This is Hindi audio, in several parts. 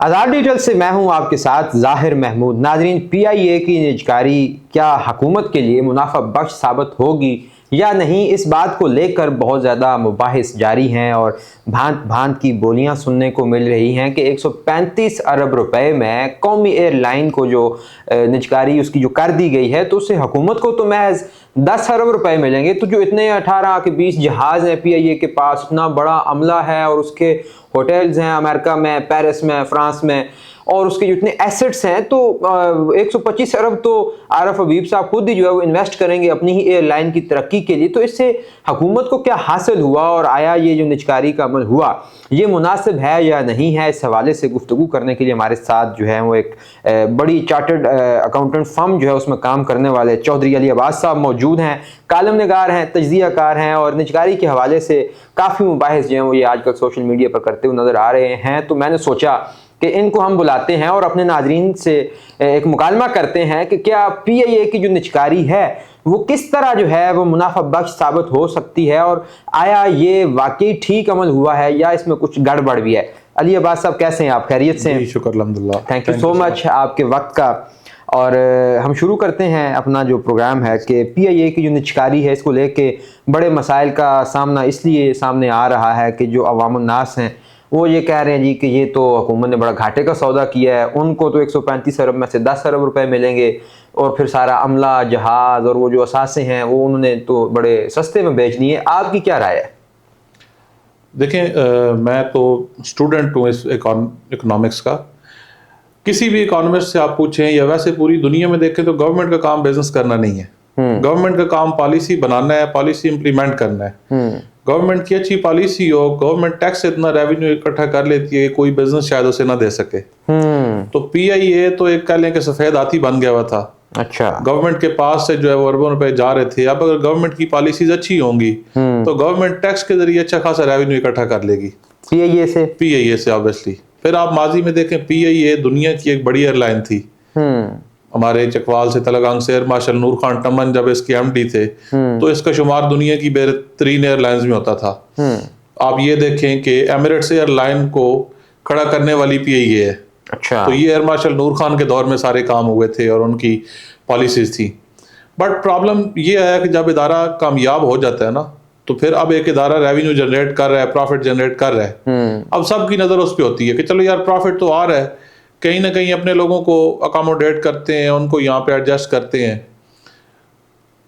आज़ाद डिजिटल से मैं हूं आपके साथ ज़ाहिर महमूद। नाजरीन, PIA की निजकारी क्या हुकूमत के लिए मुनाफा बख्श साबित होगी या नहीं, इस बात को लेकर बहुत ज़्यादा मुबाहिस जारी हैं और भांत भांत की बोलियां सुनने को मिल रही हैं कि 135 अरब रुपए में कौमी एयरलाइन को जो निजकारी उसकी जो कर दी गई है, तो उससे हुकूमत को तो महज 10 अरब रुपए मिलेंगे। तो जो इतने 18 के 20 जहाज़ हैं PIA के पास, इतना बड़ा अमला है और उसके होटल्स हैं अमेरिका में, पेरिस में, फ्रांस में, और उसके जितने एसेट्स हैं, तो 125 अरब तो आरफ हबीब साहब खुद ही जो है वो इन्वेस्ट करेंगे अपनी ही एयरलाइन की तरक्की के लिए। तो इससे हुकूमत को क्या हासिल हुआ और आया ये जो निजकारी का अमल हुआ ये मुनासिब है या नहीं है, इस हवाले से गुफ्तगू करने के लिए हमारे साथ जो है वो एक बड़ी चार्टर्ड अकाउंटेंट फर्म जो है उसमें काम करने वाले चौधरी अली अब्बास साहब मौजूद हैं। कालम निगार हैं, तज्ज़ियाकार हैं और निजकारी के हवाले से काफ़ी मुबाहिस जो हैं वो ये आजकल सोशल मीडिया पर करते हुए नज़र आ रहे हैं। तो मैंने सोचा कि इनको हम बुलाते हैं और अपने नाजरीन से एक मुकालमा करते हैं कि क्या PIA की जो निजकारी है वो किस तरह जो है वो मुनाफा बख्श साबित हो सकती है और आया ये वाकई ठीक अमल हुआ है या इसमें कुछ गड़बड़ भी है। अली अब्बास साहब, कैसे हैं आप? खैरियत से हैं? शुक्र अल्हम्दुलिल्लाह। थैंक यू सो मच आपके वक्त का। और हम शुरू करते हैं अपना जो प्रोग्राम है कि PIA की जो निजकारी है इसको लेके बड़े मसाइल का सामना इसलिए सामने आ रहा है कि जो अवामुन नास हैं वो ये कह रहे हैं जी कि ये तो हुकूमत ने बड़ा घाटे का सौदा किया है, उनको तो 135 अरब में से 10 अरब रुपए मिलेंगे और फिर सारा अमला, जहाज़ और वो जो असासे हैं वो उन्होंने तो बड़े सस्ते में बेच दिए। आपकी क्या राय है? देखें, मैं तो स्टूडेंट हूँ इस इकोनॉमिक्स का। किसी भी इकोनॉमिस्ट से आप पूछें या वैसे पूरी दुनिया में देखें तो गवर्नमेंट का काम बिजनेस करना नहीं है। गवर्नमेंट का काम पॉलिसी बनाना है, पॉलिसी इंप्लीमेंट करना है। गवर्नमेंट की अच्छी पॉलिसी हो, गवर्नमेंट टैक्स से इतना रेवेन्यू इकट्ठा कर लेती है कोई बिजनेस शायद उसे ना दे सके। तो PIA तो एक कह लें कि सफेद हाथी बन गया हुआ था। अच्छा, गवर्नमेंट के पास से जो है वो अरबों रुपए जा रहे थे। अब अगर गवर्नमेंट की पॉलिसीज अच्छी होंगी तो गवर्नमेंट टैक्स के जरिए अच्छा खासा रेवेन्यू इकट्ठा कर लेगी PIA से ऑब्वियसली। फिर आप माजी में देखें, PIA दुनिया की एक बड़ी एयरलाइन थी। हमारे चकवाल से तलगांग से एयर मार्शल नूर खान टमन जब इसके MD थे तो इसका शुमार दुनिया की बेहतरीन एयरलाइंस में होता था। आप ये देखें कि एमिरेट्स एयरलाइन को खड़ा करने वाली PIA है। अच्छा, तो ये एयर मार्शल नूर खान के दौर में सारे काम हुए थे और उनकी पॉलिसीज थी। बट प्रॉब्लम ये है कि जब इदारा कामयाब हो जाता है ना, तो फिर अब एक इदारा रेवेन्यू जनरेट कर रहा है, प्रॉफिट जनरेट कर रहा है, अब सबकी नज़र उस पर होती है कि चलो यार प्रॉफिट तो आ रहा है, कहीं ना कहीं अपने लोगों को अकोमोडेट करते हैं, उनको यहाँ पे एडजस्ट करते हैं।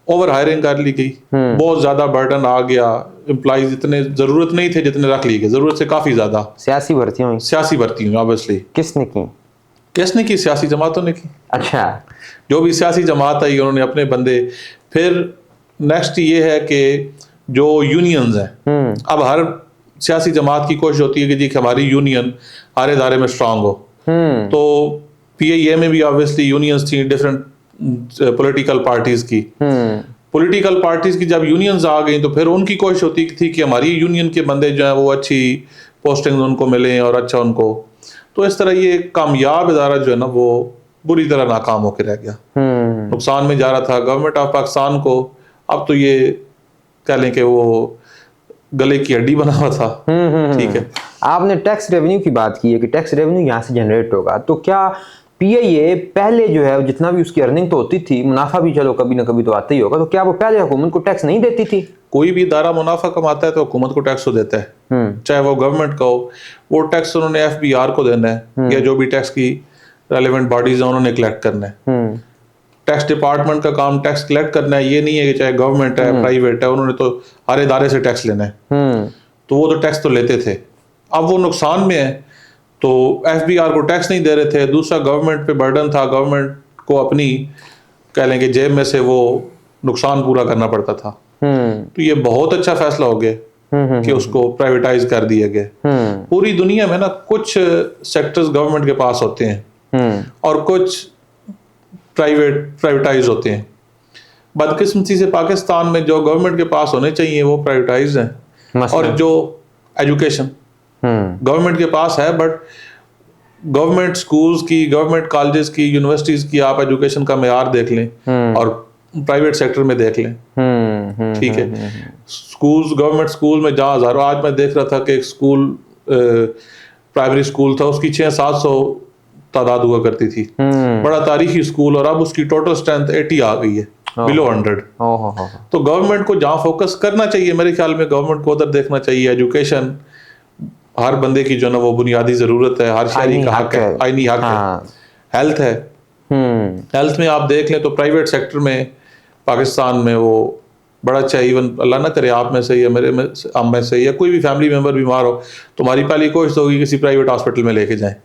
ओवर हायरिंग कर ली गई, बहुत ज्यादा बर्डन आ गया, एम्प्लॉइज इतने जरूरत नहीं थे जितने रख लिए गए, जरूरत से काफी ज्यादा। सियासी भर्ती हुई ऑब्वियसली। किसने की? सियासी जमातों ने की। अच्छा, जो भी सियासी जमात आई उन्होंने अपने बंदे। फिर नेक्स्ट ये है कि जो यूनियंस हैं, अब हर सियासी जमात की कोशिश होती है कि जी हमारी यूनियन हर इदारे में स्ट्रांग हो। तो PIA में भी ऑब्वियसली यूनियंस थी डिफरेंट पॉलिटिकल पार्टीज की। पॉलिटिकल पार्टीज की जब यूनियंस आ गई तो फिर उनकी कोशिश होती थी कि हमारी यूनियन के बंदे जो है वो अच्छी पोस्टिंग उनको मिले और अच्छा उनको। तो इस तरह ये कामयाब इदारा जो है ना वो बुरी तरह नाकाम होकर रह गया, नुकसान में जा रहा था गवर्नमेंट ऑफ पाकिस्तान को। अब तो ये कह लें कि वो गले की हड्डी बना हुआ था। ठीक है, आपने टैक्स रेवेन्यू की बात की है कि टैक्स रेवेन्यू यहाँ से जनरेट होगा, तो क्या PIA पहले जो है जितना भी उसकी अर्निंग तो होती थी, मुनाफा भी चलो कभी ना कभी तो आता ही होगा, तो क्या वो पहले हुकूमत को टैक्स नहीं देती थी? कोई भी इदारा मुनाफा कमाता है तो हुकूमत को टैक्स तो देता है, चाहे वो गवर्नमेंट का हो। वो टैक्स उन्होंने FBR को देना है या जो भी टैक्स की रेलेवेंट बॉडीज है उन्होंने कलेक्ट करना है। टैक्स डिपार्टमेंट का काम टैक्स कलेक्ट करना है, ये नहीं है कि चाहे गवर्नमेंट है प्राइवेट है, उन्होंने तो हर इदारे से टैक्स लेना है। तो वो तो टैक्स तो लेते थे, अब वो नुकसान में है तो FBR को टैक्स नहीं दे रहे थे। दूसरा गवर्नमेंट पे बर्डन था, गवर्नमेंट को अपनी कह लेंगे जेब में से वो नुकसान पूरा करना पड़ता था। तो ये बहुत अच्छा फैसला हो गया कि उसको प्राइवेटाइज कर दिया गया। पूरी दुनिया में ना कुछ सेक्टर्स गवर्नमेंट के पास होते हैं और कुछ प्राइवेटाइज होते हैं। बदकिस्मती से पाकिस्तान में जो गवर्नमेंट के पास होने चाहिए वो प्राइवेटाइज हैं। और जो एजुकेशन गवर्नमेंट के पास है, बट गवर्नमेंट स्कूल्स की, गवर्नमेंट कॉलेजेस की, यूनिवर्सिटीज की आप एजुकेशन का मेयार देख लें और प्राइवेट सेक्टर में देख लें। ठीक है, स्कूल्स, गवर्नमेंट स्कूल में जहाँ हजारों, आज मैं देख रहा था कि एक स्कूल प्राइमरी स्कूल था, उसकी 600-700 तादाद हुआ करती थी, बड़ा तारीखी स्कूल, और अब उसकी टोटल स्ट्रेंथ 80 आ गई है, बिलो 100। तो गवर्नमेंट को जहाँ फोकस करना चाहिए, मेरे ख्याल में गवर्नमेंट को उधर देखना चाहिए। एजुकेशन हर बंदे की जो ना वो बुनियादी जरूरत है, हर शहरी का हक है, आईनी हक है। हेल्थ है, हेल्थ में आप देख लें तो प्राइवेट सेक्टर में पाकिस्तान में वो बड़ा अच्छा, इवन अल्लाह ना करे आप में से या मेरे में हम में से या कोई भी फैमिली मेंबर बीमार हो, तुम्हारी पहली कोशिश होगी किसी प्राइवेट हॉस्पिटल में लेके जाएं।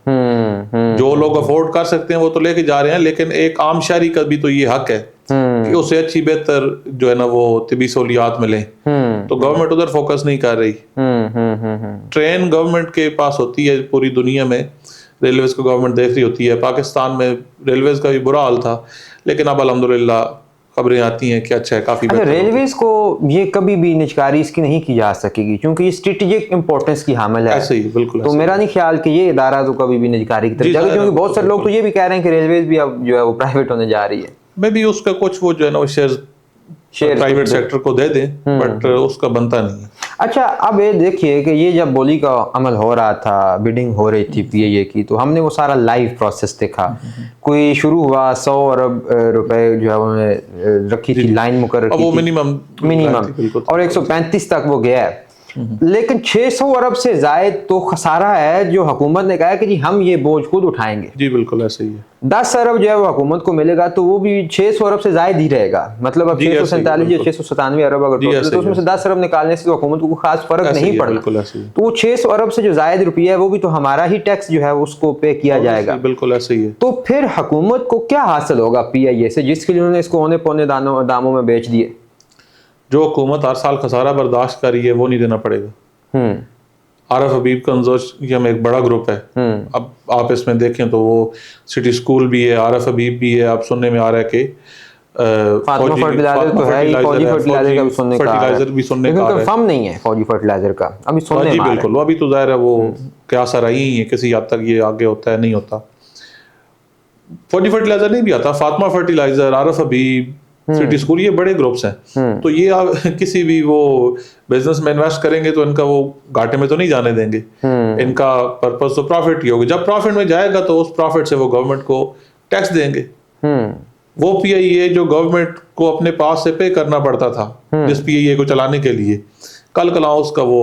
जो लोग अफोर्ड कर सकते हैं वो तो लेके जा रहे हैं, लेकिन एक आम शहरी का भी तो ये हक है कि उसे अच्छी बेहतर जो है ना वो तिबी सहूलियात मिले। तो गवर्नमेंट उधर फोकस नहीं कर रही। ट्रेन गवर्नमेंट के पास होती है पूरी दुनिया में, रेलवेज को गवर्नमेंट देख रही होती है। पाकिस्तान में रेलवेज का भी बुरा हाल था, लेकिन अब अल्हम्दुलिल्लाह खबरें आती हैं कि अच्छा है, काफी अच्छा, रेलवेज को ये कभी भी निजकारी इसकी नहीं की जा सकेगी क्योंकि ये स्ट्रेटेजिक इंपॉर्टेंस की हामिल है। ऐसे ही बिल्कुल। तो मेरा नहीं ख्याल कि ये इदारा तो कभी भी निजकारी की तरफ जाएगा, क्योंकि बहुत सारे लोग तो ये भी कह रहे हैं कि रेलवेज भी अब जो है वो प्राइवेट होने जा रही है। मैं भी उसका कुछ वो जो है ना शेयर प्राइवेट सेक्टर को दे दें, बट उसका बनता नहीं है। अच्छा, अब ये देखिए कि ये जब बोली का अमल हो रहा था, बिडिंग हो रही थी पीएए की, तो हमने वो सारा लाइव प्रोसेस देखा। कोई शुरू हुआ 100 अरब रुपए जो है उन्होंने रखी थी, लाइन मुकर्रर की वो थी, मिनिमम, और 135 तक वो गया है। लेकिन 600 अरब से जायद तो खसारा है जो हुकूमत ने कहा है कि जी हम ये बोझ खुद उठाएंगे। जी बिल्कुल ऐसे ही है। 10 अरब जो है वो हुकूमत को मिलेगा, तो वो भी 600 अरब से जायद ही रहेगा। मतलब अब 647 या 697 अरब अगर तो उसमें से 10 अरब निकालने से तो हुकूमत को खास फर्क नहीं पड़ना। तो वो 600 अरब से जो जायद रुपया है वो भी तो हमारा ही टैक्स जो है उसको पे किया जाएगा। बिल्कुल ऐसे ही है। तो फिर हुकूमत को क्या हासिल होगा पीआईए से, जिसके लिए उन्होंने इसको औने पौने दामों में बेच दिए? जो हुकूमत हर साल खसारा बर्दाश्त कर रही है वो नहीं देना पड़ेगा। आरफ हबीब कंजोर्शियम एक बड़ा ग्रुप है। अब आप इसमें देखें तो वो सिटी स्कूल भी है, आरफ हबीब भी है, आप सुनने में आ रहा है कि फातिमा फर्टिलाइजर तो है ही, फौजी फर्टिलाइजर का भी सुनने का फर्टिलाइजर भी सुनने का कंफर्म नहीं है फौजी फर्टिलाइजर का अभी सुनने में आ रहा है। बिल्कुल, अभी तो जाहिर है वो क्या असर आई है, किसी हद तक ये आगे होता है नहीं होता। फौजी फर्टिलाइजर नहीं भी आता, फातिमा फर्टिलाइजर, आरफ हबीब, सिटी स्कूल, ये बड़े ग्रुप्स हैं। तो ये आप किसी भी वो बिजनेस में इन्वेस्ट करेंगे तो इनका वो घाटे में तो नहीं जाने देंगे। इनका पर्पस तो प्रॉफिट ही होगा। जब प्रॉफिट में जाएगा तो उस प्रॉफिट से वो गवर्नमेंट को टैक्स देंगे। वो पीआईए जो गवर्नमेंट को अपने पास से पे करना पड़ता था जिस पीआईए को चलाने के लिए, कल कला उसका वो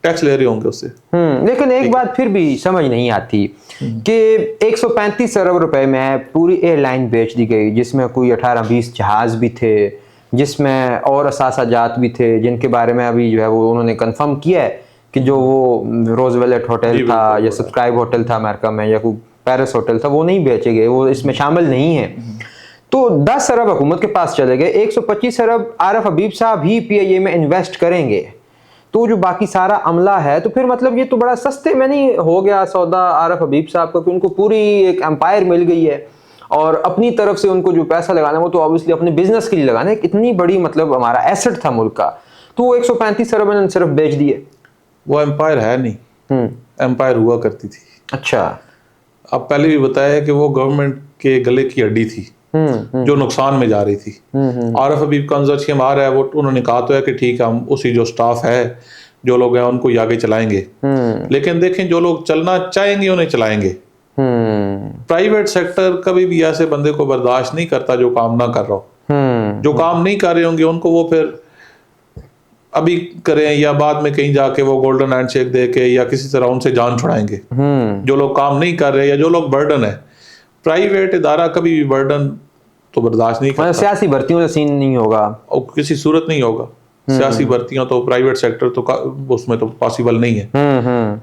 टैक्स ले रहे होंगे उससे। लेकिन एक बात फिर भी समझ नहीं आती कि 135 अरब रुपए में पूरी एयरलाइन बेच दी गई, जिसमें कोई 18-20 जहाज भी थे, जिसमें और असासाजात भी थे जिनके बारे में अभी जो है वो उन्होंने कंफर्म किया है कि जो वो रोजवेलेट होटल था या सब्सक्राइब होटल था अमेरिका में या कोई पेरिस होटल था, वो नहीं बेचे गए, वो इसमें शामिल नहीं है। तो 10 अरब हुकूमत के पास चले गए, 125 अरब आरफ हबीब साहब ही पीआईए में इन्वेस्ट करेंगे। तो जो बाकी सारा अमला है, तो फिर मतलब ये तो बड़ा सस्ते में नहीं हो गया सौदा आरफ हबीब साहब का, कि उनको पूरी एक एम्पायर मिल गई है और अपनी तरफ से उनको जो पैसा लगाना वो तो ऑब्वियसली अपने बिजनेस के लिए लगाना है। इतनी बड़ी मतलब हमारा एसेट था मुल्क का, तो वो 135 अरब में सिर्फ बेच दिए। वो एम्पायर है नहीं, एम्पायर हुआ करती थी। अच्छा, अब पहले भी बताया कि वो गवर्नमेंट के गले की हड्डी थी जो नुकसान में जा रही थी। आरफ हबीब कंजोर्शियम आ रहा है, वो उन्होंने कहा तो है कि ठीक है हम उसी जो स्टाफ है जो लोग हैं उनको आगे चलाएंगे, लेकिन देखें जो लोग चलना चाहेंगे उन्हें चलाएंगे। प्राइवेट सेक्टर कभी भी ऐसे बंदे को बर्दाश्त नहीं करता जो काम ना कर रहा हो। जो काम नहीं कर रहे होंगे उनको वो फिर अभी करें या बाद में कहीं जाके वो गोल्डन हैंडशेक दे के या किसी तरह उनसे जान छुड़ाएंगे। जो लोग काम नहीं कर रहे या जो लोग बर्डन है, प्राइवेट इदारा कभी भी बर्डन तो बर्दाश्त नहीं करता। सियासी भर्तियों से सीन नहीं होगा और किसी सूरत नहीं होगा। सियासी भर्तियां तो प्राइवेट सेक्टर तो उसमें तो पॉसिबल नहीं है।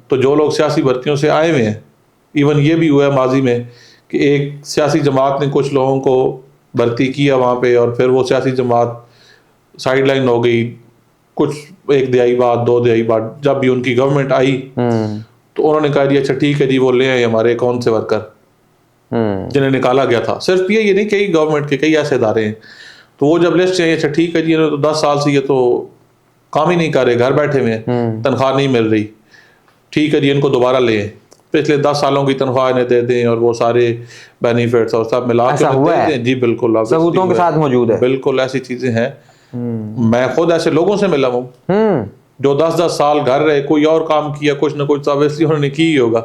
तो जो लोग सियासी भर्तियों से आए हुए हैं, इवन ये भी हुआ है माजी में कि एक सियासी जमात ने कुछ लोगों को भर्ती किया वहाँ पे और फिर वो सियासी जमात साइडलाइन हो गई। कुछ एक दिहाई बाद, 2 दिहाई बाद जब भी उनकी गवर्नमेंट आई तो उन्होंने कहा जी अच्छा ठीक है जी वो ले आए हमारे कौन से वर्कर जिन्हें निकाला गया था। सिर्फ ये नहीं, कई गवर्नमेंट के कई ऐसे इदारे हैं। तो वो जब लिस्ट चाहिए, अच्छा ठीक है जी तो 10 साल से ये तो काम ही नहीं कर रहे, घर बैठे हुए हैं, तनख्वाह नहीं मिल रही, ठीक है जी इनको दोबारा ले, पिछले 10 सालों की तनख्वाह इन्हें दे दें और वो सारे बेनिफिट्स और सब मिला के दे दें। जी बिल्कुल, सबूतों के साथ मौजूद है। बिल्कुल ऐसी चीजें हैं। मैं खुद ऐसे लोगों से मिला हूँ जो 10-10 साल घर रहे, कोई और काम किया, कुछ ना कुछ तो ऑब्वियसली उन्होंने की ही होगा।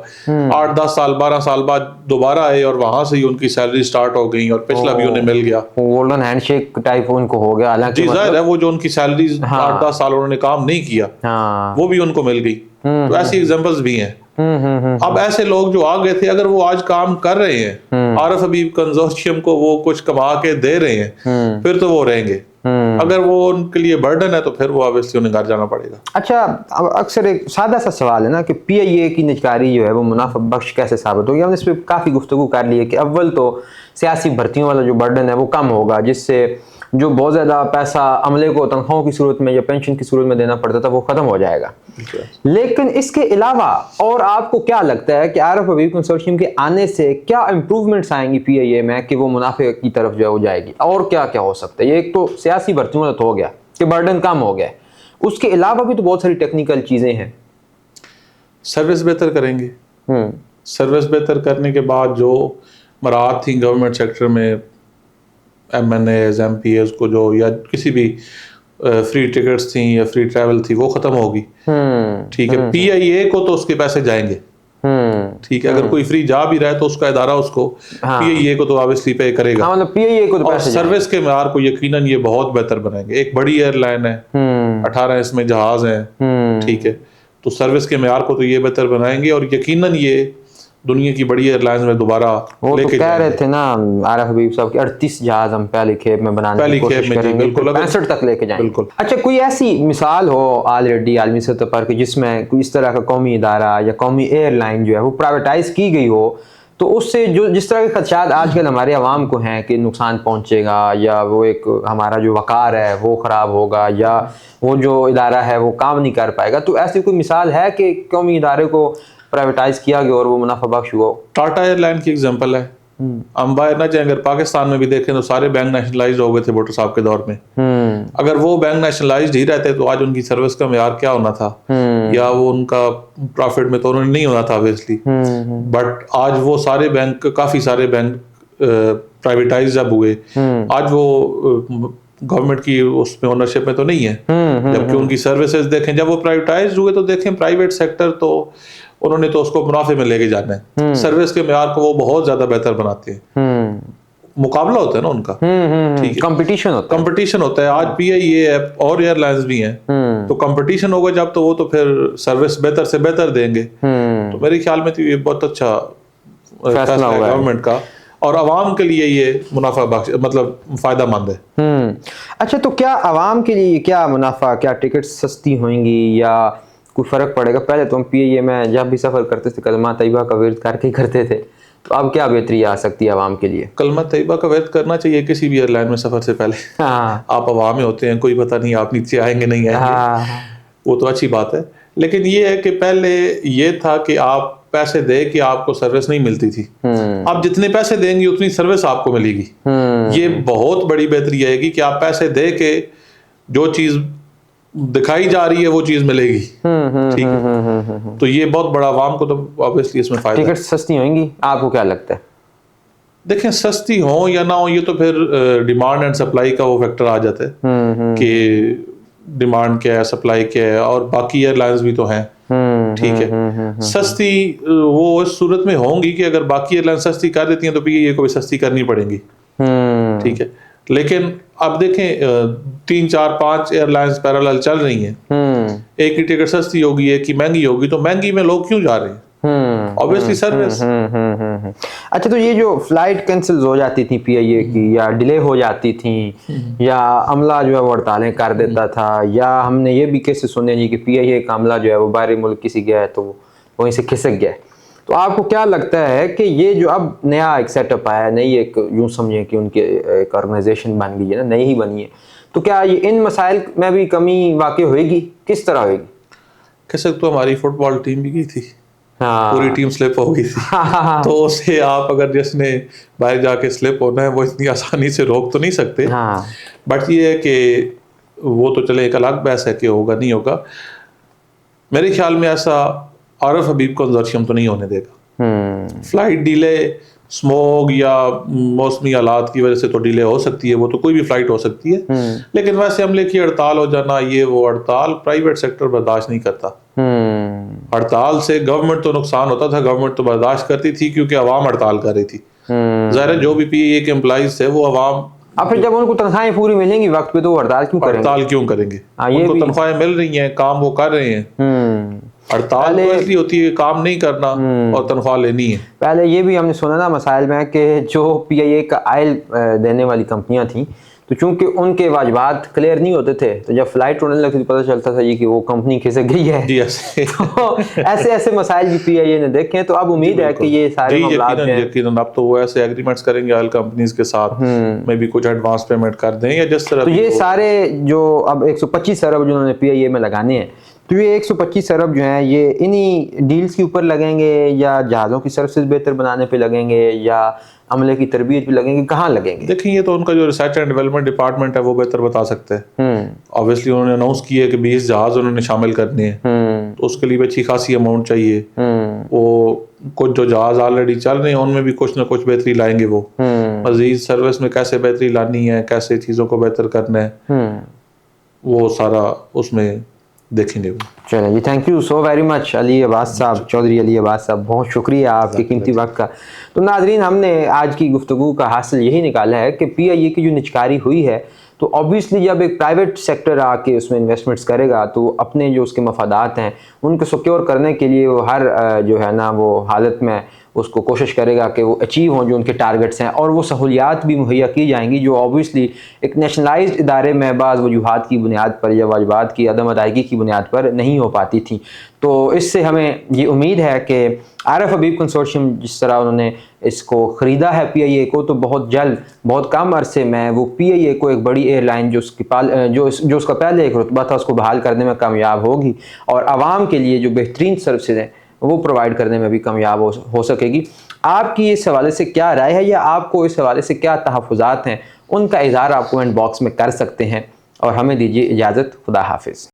8-10 साल 12 साल बाद दोबारा आए और वहां से ही उनकी सैलरी स्टार्ट हो गई और पिछला भी उन्हें मिल गया। गोल्डन हैंडशेक टाइप उनको हो गया, हालांकि जी जाहिर है वो जो उनकी सैलरी 8-10 साल उन्होंने काम नहीं किया वो भी उनको मिल गई। तो ऐसी एग्जांपल्स भी हैं। अब ऐसे लोग जो आ गए थे, अगर वो आज काम कर रहे हैं, आरफ हबीब कंसोर्शियम को वो कुछ कमा के दे रहे हैं, फिर तो वो रहेंगे। अगर वो उनके लिए बर्डन है तो फिर वो ऑब्वियसली उन्हें घर जाना पड़ेगा। अच्छा, अब अक्सर एक सादा सा सवाल है ना कि PIA की निजकारी जो है वो मुनाफा बख्श कैसे साबित होगी। हमने इस पर काफ़ी गुफ्तगू कर ली है कि अव्वल तो सियासी भर्तियों वाला जो बर्डन है वो कम होगा, जिससे जो बहुत ज़्यादा पैसा अमले को तनख्वाहों की सूरत में या पेंशन की सूरत में देना पड़ता था वो ख़त्म हो जाएगा। लेकिन इसके अलावा और आपको क्या लगता है कि आरफ हबीब कंसोर्शियम के आने से क्या इम्प्रूवमेंट्स आएंगी PIA में कि वो मुनाफे की तरफ जो है वो जाएगी, और क्या क्या हो सकता है? ये एक तो सियासी भर्तियों वाला तो हो गया कि बर्डन कम हो गया, उसके अलावा भी तो बहुत सारी टेक्निकल चीज़ें हैं। सर्विस बेहतर करेंगे। सर्विस बेहतर करने के बाद जो मराहत थी गवर्नमेंट सेक्टर में, MNAs MPAs को जो या किसी भी फ्री टिकट्स थी या फ्री ट्रैवल थी वो खत्म होगी। ठीक है, PIA को तो उसके पैसे जाएंगे। ठीक है, अगर कोई फ्री जा भी रहा है तो उसका इदारा उसको PIA को तो ऑब्वियसली पे करेगा। मतलब PIA को तो और सर्विस के मेयार को यकीनन ये बहुत बेहतर बनाएंगे। एक बड़ी एयरलाइन है, 18 इसमें जहाज हैं। ठीक है, तो सर्विस के मेयार को तो ये बेहतर बनाएंगे और यकीनन ये दुनिया की बड़ी एयरलाइंस में दोबारा वो तो कह रहे थे ना आरफ हबीब साहब कि 38 जहाज हम पहली खेप में बनाने की कोशिश करेंगे, 65 तक लेके जाएंगे। बिल्कुल। अच्छा, कोई ऐसी मिसाल हो ऑलरेडी आलमी सतह पर कि जिसमें कोई इस तरह का कौमी इदारा या कौमी एयरलाइन जो है वो प्राइवेटाइज की गई हो, तो उससे जो जिस तरह के खदशात आजकल हमारे अवाम को हैं कि नुकसान पहुंचेगा या वो एक हमारा जो वक़ार है वो ख़राब होगा या वो जो इदारा है वो काम नहीं कर पाएगा, तो ऐसी कोई मिसाल है कि कौमी इदारे को प्राइवेटाइज किया गया और वो मुनाफा बख्श हुआ? टाटा एयरलाइन की एग्जांपल है। हम बाहर ना जाए, अगर पाकिस्तान में भी देखें तो सारे बैंक नेशनलाइज हो गए थे भुट्टो साहब के दौर में। अगर वो बैंक नेशनलाइज ही रहते तो आज उनकी सर्विस का मेयार क्या होना था, या वो उनका प्रॉफिट में तो उन्होंने नहीं होना था ऑब्वियसली। बट आज वो सारे बैंक, काफी सारे बैंक प्राइवेटाइज जब हुए, आज वो गवर्नमेंट की उसमें ओनरशिप में तो नहीं है। जबकि उनकी सर्विसेज देखें, जब वो प्राइवेटाइज हुए तो देखें प्राइवेट सेक्टर तो उन्होंने तो उसको मुनाफे में लेके जाना है। सर्विस के मेयार को वो बहुत ज्यादा बेहतर बनाते हैं। मुकाबला होता है ना उनका। ठीक है, कंपटीशन होता है। आज PIA है और एयरलाइंस भी हैं, तो कंपटीशन होगा जब, तो वो तो फिर सर्विस बेहतर से बेहतर देंगे। तो मेरे ख्याल में तो ये बहुत अच्छा फैसला है गवर्नमेंट का और आवाम के लिए ये मुनाफा बख्श, मतलब फायदा मंद है। अच्छा, तो क्या आवाम के लिए क्या मुनाफा, क्या टिकट सस्ती होंगी या कोई फ़र्क पड़ेगा? पहले तो हम PIA में जब भी सफ़र करते थे कलमा तैयबा का विर्द करके ही करते थे, तो अब क्या बेहतरी आ सकती है आवाम के लिए? कलमा तैयबा का विर्द करना चाहिए किसी भी एयरलाइन में सफ़र से पहले। आप आवाम में होते हैं, कोई पता नहीं आप नीचे आएंगे नहीं आएंगे, वो तो अच्छी बात है। लेकिन ये है कि पहले ये था कि आप पैसे दे के आपको सर्विस नहीं मिलती थी। आप जितने पैसे देंगे उतनी सर्विस आपको मिलेगी। ये बहुत बड़ी बेहतरी आएगी कि आप पैसे दे के जो चीज दिखाई जा रही है वो चीज मिलेगी। ठीक है, तो ये बहुत बड़ा आवाम को तो ऑब्वियसली इसमें फायदा। टिकट सस्ती होंगी, आपको क्या लगता है? देखें, सस्ती हो या ना हो, ये तो फिर डिमांड एंड सप्लाई का वो फैक्टर आ जाता है कि डिमांड क्या है, सप्लाई क्या है, और बाकी एयरलाइंस भी तो हैं। ठीक है, सस्ती वो इस सूरत में होंगी कि अगर बाकी एयरलाइन सस्ती कर देती हैं तो PIA को भी सस्ती करनी पड़ेगी। ठीक है, लेकिन अब देखें 3 4 5 एयरलाइंस पैरेलल चल रही हैं। एक की टिकट सस्ती होगी, एक की महंगी होगी, तो महंगी में लोग क्यों जा रहे हैं? Obviously service. अच्छा, तो ये जो फ्लाइट कैंसिल हो जाती थी PIA की, या डिले हो जाती थी, या अमला जो है वो हड़तालें कर देता था, या हमने ये भी केसेस सुने जी कि PIA का अमला जो है वो बाहरी मुल्क किसी गया है तो वहीं से खिसक गया। तो आपको क्या लगता है कि ये जो अब नया एक सेटअप आया, नई एक यूँ समझें कि उनकी एक ऑर्गेनाइजेशन बन गई है ना, नई ही बनी है, तो क्या ये इन मसाइल में भी कमी वाक़ई होएगी? किस तरह होएगी? कह सकते हो हमारी फुटबॉल टीम भी गई थी, पूरी टीम स्लिप हो गई थी। तो उसे आप अगर जिसने बाहर जाके स्लिप होना है वो इतनी आसानी से रोक तो नहीं सकते। बट ये है कि वो तो चले एक अलग बहस है कि होगा नहीं होगा। मेरे ख्याल में ऐसा आरफ हबीब कंसोर्शियम तो नहीं होने देगा। फ्लाइट डिले स्मोक या मौसमी हालात की वजह से तो डिले हो सकती है, वो तो कोई भी फ्लाइट हो सकती है, लेकिन वैसे हमले की हड़ताल हो जाना, ये वो हड़ताल प्राइवेट सेक्टर बर्दाश्त नहीं करता। हड़ताल से गवर्नमेंट तो नुकसान होता था, गवर्नमेंट तो बर्दाश्त करती थी क्योंकि अवाम हड़ताल कर रही थी। ज़ाहिर है जो भी PIA के एम्प्लॉइज थे वो अवाम, अब फिर जब उनको तनख्वाहें पूरी मिलेंगी वक्त पे तो वो हड़ताल क्यों करेंगे? हड़ताल क्यों करेंगे? ये उनको तनख्वाहें मिल रही हैं, काम वो कर रहे हैं। हड़ताल तो इसलिए होती है काम नहीं करना और तनख्वाह लेनी है। पहले ये भी हमने सुना ना मसाइल में कि जो PIA का आयल देने वाली कंपनियां थी, तो चूंकि उनके वाजबात क्लियर नहीं होते थे, तो जब फ्लाइट उड़ने लगती तो पता चलता था ये कि वो कंपनी खिसक गई है। जी ऐसे तो ऐसे मसाइल भी PIA ने देखे, तो अब उम्मीद है कि ये सारे मामलात हैं। यकीनन अब तो वो ऐसे एग्रीमेंट्स करेंगे ऑयल कंपनीज के साथ, में भी कुछ एडवांस पेमेंट कर दें या जिस तरह। तो ये सारे जो अब 125 अरब जिन्होंने PIA में लगाने हैं, तो ये 125 अरब जो हैं ये इन्हीं डील्स के ऊपर लगेंगे या जहाज़ों की सर्विसेज बेहतर बनाने पे लगेंगे या अमले की तरबियत पे लगेंगे, कहाँ लगेंगे? देखिए ये तो उनका जो रिसर्च एंड डेवलपमेंट डिपार्टमेंट है वो बेहतर बता सकते हैं। ऑब्वियसली उन्होंने अनाउंस किया है कि 20 जहाज उन्होंने शामिल करने हैं, तो उसके लिए भी अच्छी खासी अमाउंट चाहिए। वो कुछ जो जहाज ऑलरेडी चल रहे हैं उनमें भी कुछ ना कुछ बेहतरी लाएंगे। वो मजीद सर्विस में कैसे बेहतरी लानी है, कैसे चीज़ों को बेहतर करना है, वो सारा उसमें देखेंगे। चलिए जी, thank you so very much Ali Abbas Sahab, Chaudhary Ali Abbas साहब, बहुत शुक्रिया आपके कीमती वक्त का। तो नाजरीन, हमने आज की गुफ्तगू का हासिल यही निकाला है कि PIA की जो निजकारी हुई है, तो ऑब्वियसली जब एक प्राइवेट सेक्टर आके उसमें इन्वेस्टमेंट्स करेगा तो अपने जो उसके मफादात हैं उनको सिक्योर करने के लिए वो हर जो है ना वो हालत में उसको कोशिश करेगा कि वो अचीव हों जो उनके टारगेट्स हैं, और वो सहूलियात भी मुहैया की जाएंगी जो ऑब्वियसली एक नेशनलाइज्ड इदारे में बाज़ वजूहात की बुनियाद पर या वाजबात की अदम अदायगी की बुनियाद पर नहीं हो पाती थी। तो इससे हमें ये उम्मीद है कि आरफ हबीब कंसोर्शियम जिस तरह उन्होंने इसको ख़रीदा है PIA को, तो बहुत जल्द बहुत कम अरसे में वो PIA को एक बड़ी एयरलाइन जो उसका पहले एक रुतबा था उसको बहाल करने में कामयाब होगी और आवाम के लिए जो बेहतरीन सर्विसेज हैं वो प्रोवाइड करने में भी कामयाब हो सकेगी। आपकी इस हवाले से क्या राय है या आपको इस हवाले से क्या तहफ़्फ़ुज़ात हैं, उनका इज़हार आप कमेंट बॉक्स में कर सकते हैं। और हमें दीजिए इजाज़त, खुदा हाफिज़।